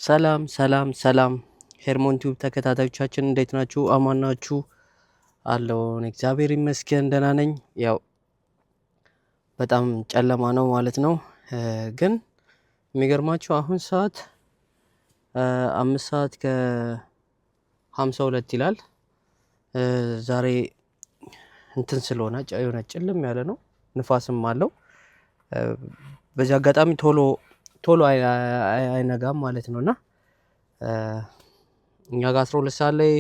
ሰላም ሰላም ሰላም ሄርሞን ቲዩብ ተከታታዮቻችን እንዴት ናችሁ? አማን ናችሁ? አለሁ እኔ እግዚአብሔር ይመስገን ደህና ነኝ። ያው በጣም ጨለማ ነው ማለት ነው። ግን የሚገርማችሁ አሁን ሰዓት 5 ሰዓት ከ52 ይላል። ዛሬ እንትን ስለሆነ የሆነ ጭልም ያለ ነው፣ ንፋስም አለው። በዚህ አጋጣሚ ቶሎ አይነጋም ማለት ነው እና እኛ ጋር 12 ሰዓት ላይ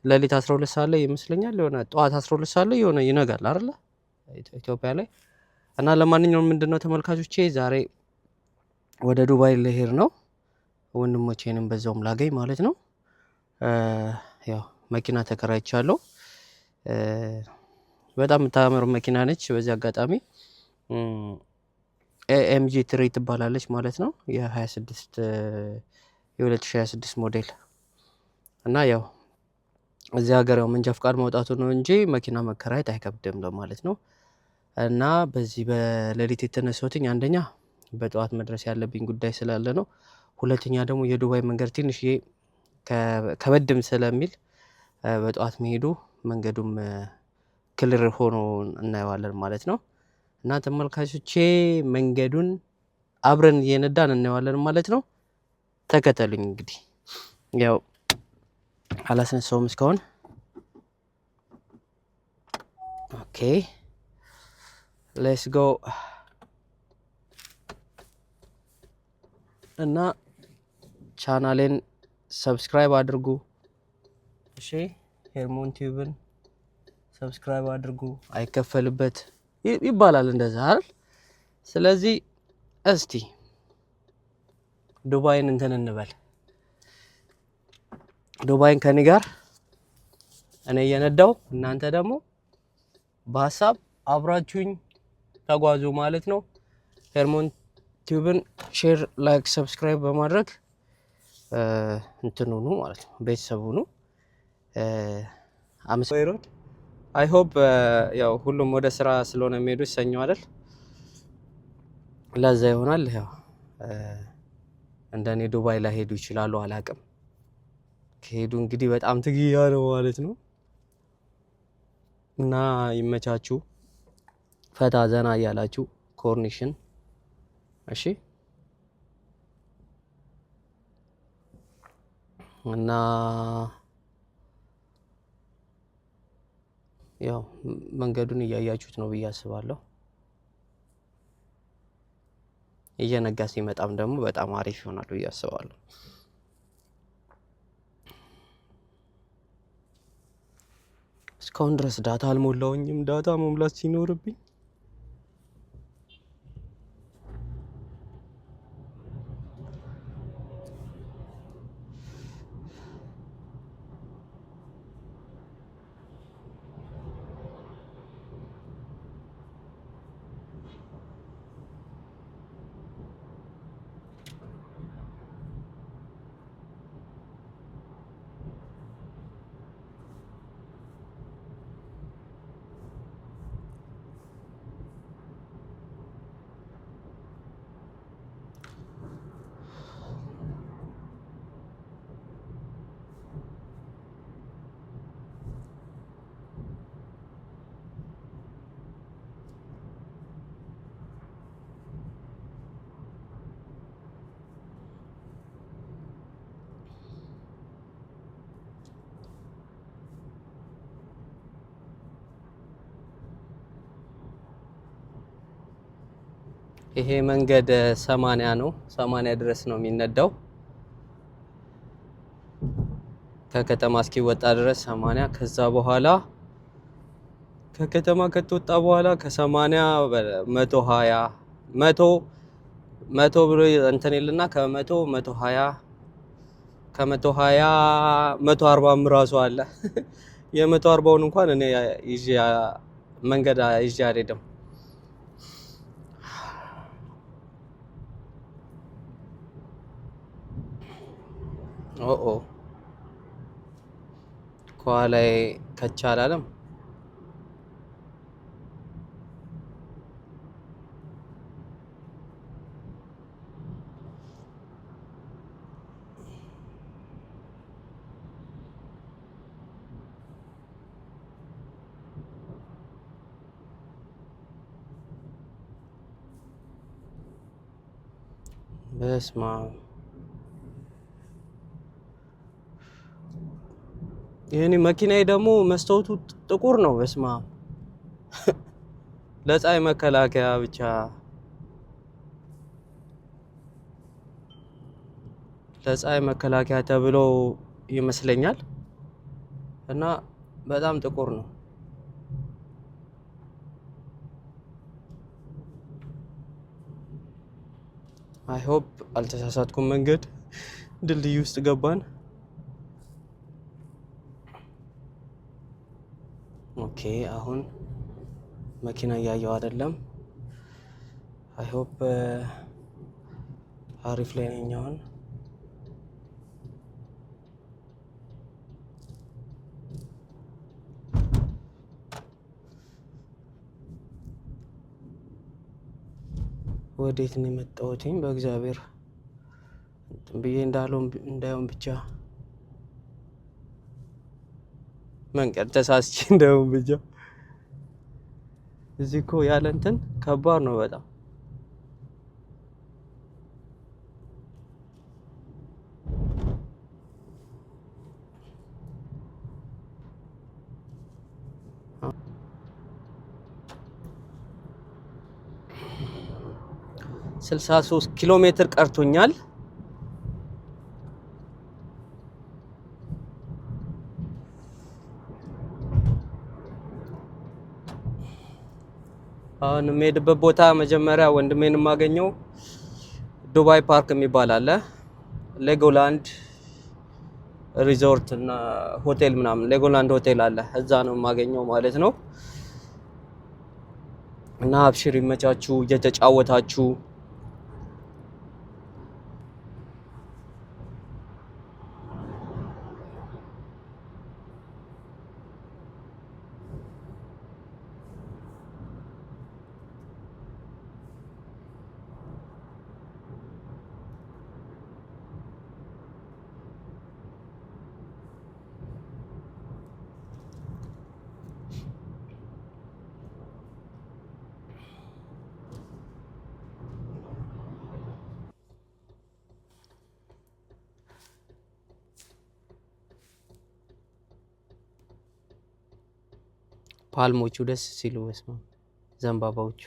ሌሊት 12 ሰዓት ላይ ይመስለኛል የሆነ ጠዋት 12 ሰዓት ላይ የሆነ ይነጋል አይደለ ኢትዮጵያ ላይ። እና ለማንኛውም ምንድነው ተመልካቾቼ ዛሬ ወደ ዱባይ ልሄድ ነው፣ ወንድሞቼንም በዛውም ላገኝ ማለት ነው። ያው መኪና ተከራይቻለሁ። በጣም የምታምር መኪና ነች። በዚህ አጋጣሚ ኤኤምጂ ትሪ ትባላለች ማለት ነው። የ2026 ሞዴል እና ያው እዚህ ሀገር ያው መንጃ ፍቃድ ማውጣቱ ነው እንጂ መኪና መከራየት አይከብድም ማለት ነው። እና በዚህ በሌሊት የተነሳሁትኝ አንደኛ በጠዋት መድረስ ያለብኝ ጉዳይ ስላለ ነው። ሁለተኛ ደግሞ የዱባይ መንገድ ትንሽዬ ከበድም ስለሚል በጠዋት መሄዱ መንገዱም ክልር ሆኖ እናየዋለን ማለት ነው። እና ተመልካቾቼ መንገዱን አብረን እየነዳን እናየዋለን ማለት ነው። ተከተሉኝ እንግዲህ ያው አላስነሳውም እስካሁን። ኦኬ ሌትስ ጎ። እና ቻናሌን ሰብስክራይብ አድርጉ እሺ። ሄርሞን ቲዩብን ሰብስክራይብ አድርጉ፣ አይከፈልበት ይባላል እንደዛ አይደል? ስለዚህ እስቲ ዱባይን እንትን እንበል። ዱባይን ከኔ ጋር እኔ እየነዳው እናንተ ደግሞ በሀሳብ አብራችሁኝ ተጓዙ ማለት ነው። ሄርሞን ቲዩብን ሼር፣ ላይክ፣ ሰብስክራይብ በማድረግ እንትን ሁኑ ማለት ነው፣ ቤተሰብ ሁኑ። አይ ሆፕ ያው ሁሉም ወደ ስራ ስለሆነ የሚሄዱት ሰኞ አይደል? ለዛ ይሆናል። ያው እንደኔ ዱባይ ላይ ሄዱ ይችላሉ፣ አላቅም። ከሄዱ እንግዲህ በጣም ትግያ ነው ማለት ነው። እና ይመቻችሁ፣ ፈታ ዘና እያላችሁ ኮርኒሽን እሺ። እና ያው መንገዱን እያያችሁት ነው ብዬ አስባለሁ። እየነጋ ሲመጣም ደግሞ በጣም አሪፍ ይሆናል ብዬ አስባለሁ። እስካሁን ድረስ ዳታ አልሞላውኝም። ዳታ መሙላት ሲኖርብኝ ይሄ መንገድ 80 ነው፣ 80 ድረስ ነው የሚነዳው ከከተማ እስኪወጣ ድረስ 80። ከዛ በኋላ ከከተማ ከተወጣ በኋላ ከ80 120 100 ብሎ እንትን ይልና ከ100 120 ከ120 140 ራሱ አለ። የ140ውን እንኳን እኔ ይዤ መንገድ ይዤ አልሄድም። ኦኦ ከኋላዬ ከቻላለም በስማ የኔ መኪናዬ ደግሞ መስታወቱ ጥቁር ነው። በስማ ለፀሐይ መከላከያ ብቻ ለፀሐይ መከላከያ ተብሎ ይመስለኛል እና በጣም ጥቁር ነው። አይ ሆፕ አልተሳሳትኩም። መንገድ ድልድይ ውስጥ ገባን። ኦኬ አሁን መኪና እያየው አይደለም። አይ ሆፕ አሪፍ ላይ ነኝ አሁን። ወዴት ነው የመጣሁት? በእግዚአብሔር ብዬ እንዳይሆን ብቻ መንገድ ተሳስቼ እንዳይሆን ብቻ። እዚህ እኮ ያለ እንትን ከባድ ነው በጣም። ስልሳ 63 ኪሎ ሜትር ቀርቶኛል። አሁን የምሄድበት ቦታ መጀመሪያ ወንድሜን የማገኘው ዱባይ ፓርክ የሚባል አለ። ሌጎላንድ ሪዞርት እና ሆቴል ምናምን ሌጎላንድ ሆቴል አለ። እዛ ነው የማገኘው ማለት ነው። እና አብሽር ይመቻችሁ እየተጫወታችሁ ፓልሞቹ ደስ ሲሉ በስመ አብ ዘንባባዎቹ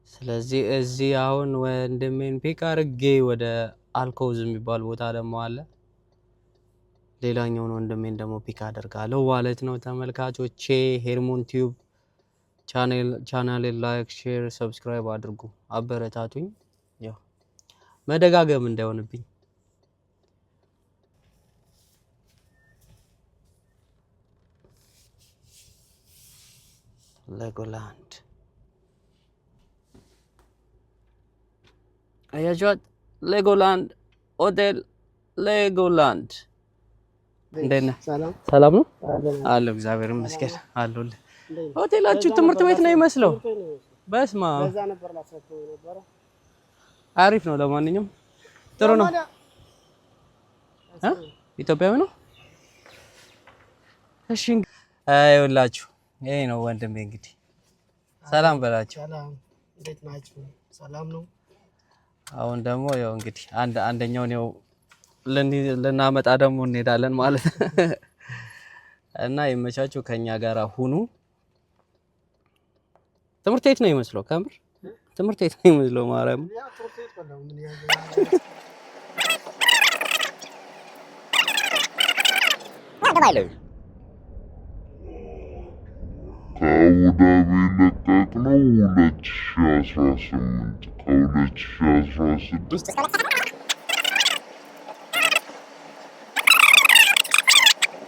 ስለዚህ እዚህ አሁን ወንድሜን ፒክ አድርጌ ወደ አልኮዝ የሚባል ቦታ ደግሞ አለ። ሌላኛውን ወንድሜን ደግሞ ፒክ አደርጋለሁ ማለት ነው። ተመልካቾቼ ሄርሞን ቲዩብ ቻናሌን ላይክ፣ ሼር፣ ሰብስክራይብ አድርጉ፣ አበረታቱኝ። ያው መደጋገም እንዳይሆንብኝ። ሌጎላንድ አያጇት ሌጎላንድ ሆቴል ሌጎላንድ። እንዴት ነህ? ሰላም ነው አለ። እግዚአብሔር ይመስገን አለሁልህ። ሆቴላችሁ ትምህርት ቤት ነው ይመስለው። በስማ አሪፍ ነው። ለማንኛውም ጥሩ ነው። ኢትዮጵያዊ ነው። እሺ ይኸውላችሁ ይሄ ነው ወንድሜ። እንግዲህ ሰላም በላችሁ። ሰላም እንዴት ናችሁ? ሰላም ነው። አሁን ደግሞ ያው እንግዲህ አንደኛውን ያው ልናመጣ ደግሞ እንሄዳለን ማለት እና ይመቻችሁ፣ ከኛ ጋር ሁኑ። ትምህርት ቤት ነው ይመስለው። ከምር ትምህርት ቤት ነው ይመስለው። ማርያም ከአቡዳቢ ለቀቅነው 2018 ከ2016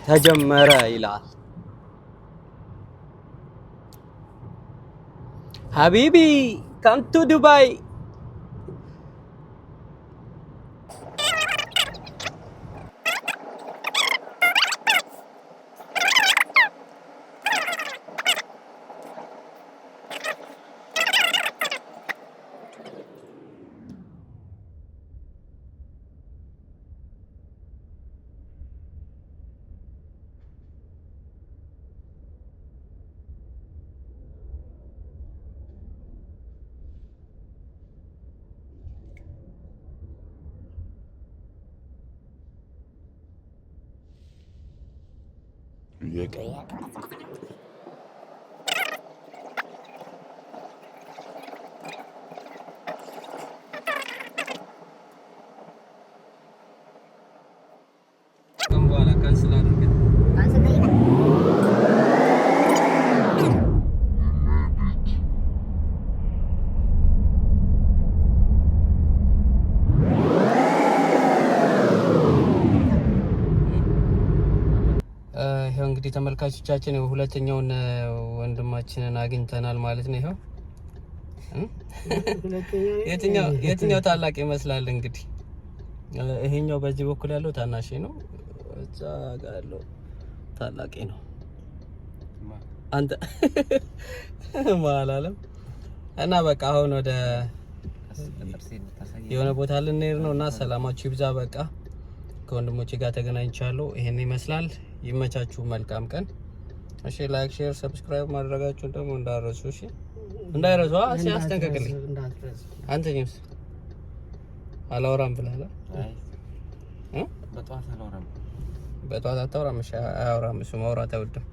ተጀመረ ይላል። ሀቢቢ ካም ቱ ዱባይ። በኋላ ካንስል አድርገን ይሄው እንግዲህ ተመልካቾቻችን ሁለተኛውን ወንድማችንን አግኝተናል ማለት ነው። ይሄው የትኛው ታላቅ ይመስላል እንግዲህ? ይሄኛው በዚህ በኩል ያለው ታናሽ ነው፣ እዛ ጋር ያለው ታላቅ ነው። አንተ ማላለም እና በቃ አሁን ወደ የሆነ ቦታ ልንሄድ ነው እና ሰላማችሁ ይብዛ። በቃ ከወንድሞቼ ጋር ተገናኝቻለሁ። ይሄን ይመስላል። ይመቻችሁ። መልካም ቀን። እሺ፣ ላይክ፣ ሼር፣ ሰብስክራይብ ማድረጋችሁን ደግሞ እንዳትረሱ። እሺ፣ እንዳይረሱ። አስጠንቀቅልኝ። አንተኛውስ አላወራም ብለሃል? በጠዋት አታወራም? እሺ፣ አያወራም እሱ ማውራት አይወድም።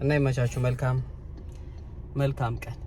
እና ይመቻችሁ። መልካም ቀን